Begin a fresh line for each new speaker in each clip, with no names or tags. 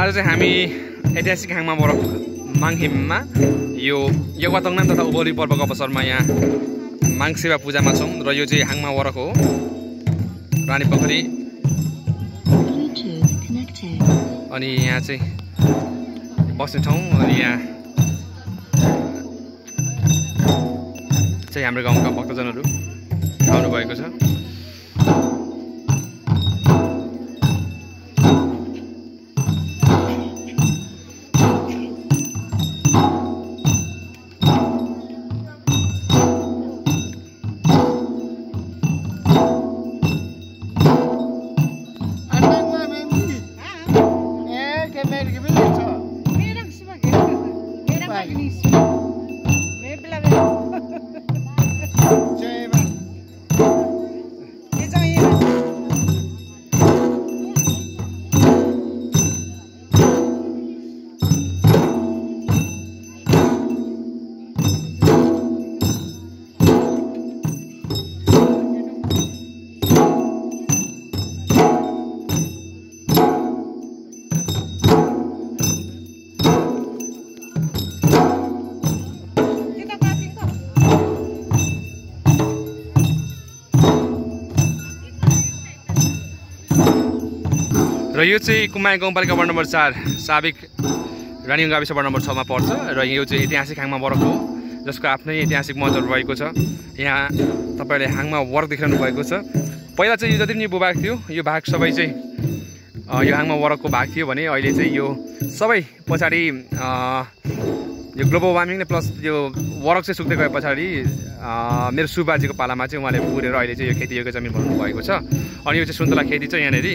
आज चाहिँ हामी ऐतिहासिक हाङमा बरफ माङहिममा यो यगवातङनाम तथा उभौली पर्वको अवसरमा यहाँ माङ सेवा पूजामा छौँ र यो चाहिँ हाङमा वरक हो रानी पोखरी अनि यहाँ चाहिँ बस्ने ठाउँ अनि यहाँ चाहिँ हाम्रो गाउँका भक्तजनहरू आउनु भएको छ। र यो चाहिँ कुमाई गाउँपालिका वार्ड नम्बर 4 साबिक रानी गाविस वार्ड नम्बर 6 मा पर्छ र यो चाहिँ ऐतिहासिक हाङमा वरक हो जसको आफ्नै ऐतिहासिक महत्त्व भएको छ। यहाँ तपाईले हाङमा वरक देखिरहनु भएको छ। पहिला चाहिँ यो जति पनि भूभाग थियो यो भाग सबै चाहिँ यो हाङमा वरकको भाग थियो भने अहिले चाहिँ यो सबै पछाडि यो ग्लोबल वार्मिङ प्लस यो वरक चाहिँ सुक्दै गए पछाडि मेरो सुबाजीको पालामा चाहिँ उहाँले पुरेर अहिले चाहिँ यो खेतीयोग्य जमिन बनाउनु भएको छ। अनि यो चाहिँ सुन्तला खेती छ यहाँनेरि।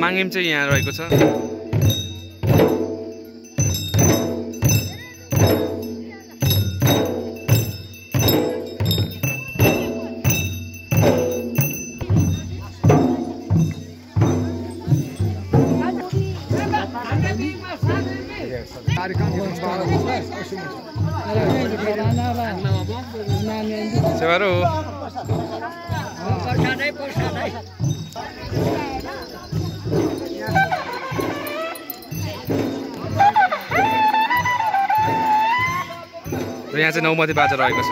माङहिम चाहिँ यहाँ रहेको छ। सेवारो र यहाँ चाहिँ नौमती बाजा रहेको छ।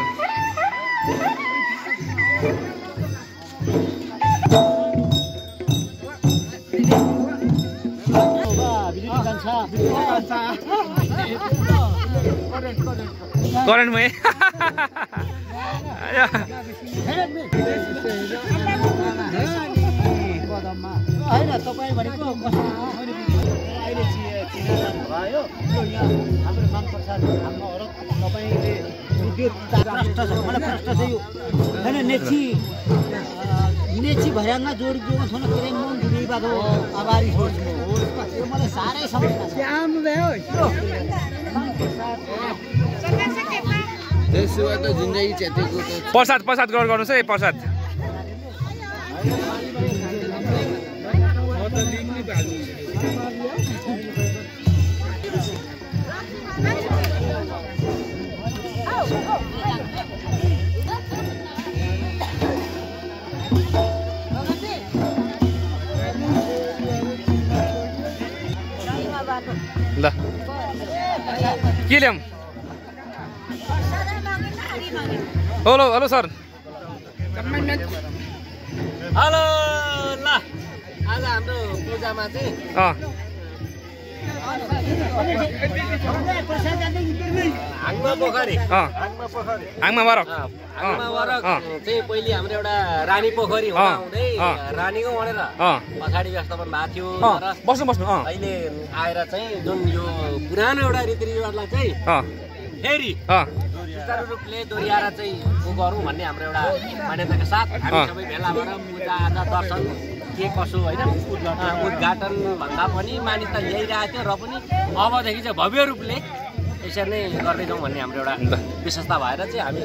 करेन्टमै
होइन तपाईँ भनेको अहिले भयो यो यहाँ हाम्रो माङ प्रसाद हाम्रो हरक तपाईँले प्रष्ट छ मलाई प्रष्ट छ यो होइन नेची भर्याङमा जोडिदिएको छैन पुरै मन दुई बाटो आभारी सोच्नु यो मलाई साह्रै समस्या छ।
प्रसाद प्रसाद गर्नुहोस् है प्रसाद। ल के ल्याऊँ? Hello hello sir.
हेलो ल आज हाम्रो पूजामा चाहिँ हाङमा पोखरी
हाङमा वरक
चाहिँ पहिले हाम्रो एउटा रानी पोखरी हुँदै रानीको भनेर पछाडि व्यवस्थापन भएको थियो र
बस्नु बस्नु
अहिले आएर चाहिँ जुन यो पुरानो एउटा रीतिरिवाजलाई चाहिँ फेरि सुचारू रूपले दोहोऱ्याएर चाहिँ उ गरौँ भन्ने हाम्रो एउटा मान्यताका साथ हामी सबै भेला भएर पूजा आजा दर्शन के कसो होइन उद्घाटन भन्दा पनि मान्यता ल्याइरहेको थियो र पनि अबदेखि चाहिँ भव्य रूपले यसरी नै गर्दैछौँ भन्ने हाम्रो एउटा विशेषता भएर चाहिँ हामी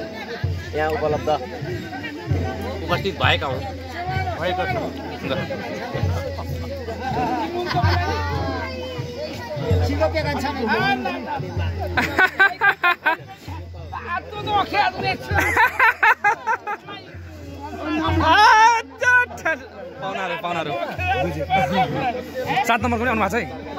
यहाँ उपस्थित भएका हौँ।
पाहुनाहरू 7 नम्बरको पनि आउनु भएको छ है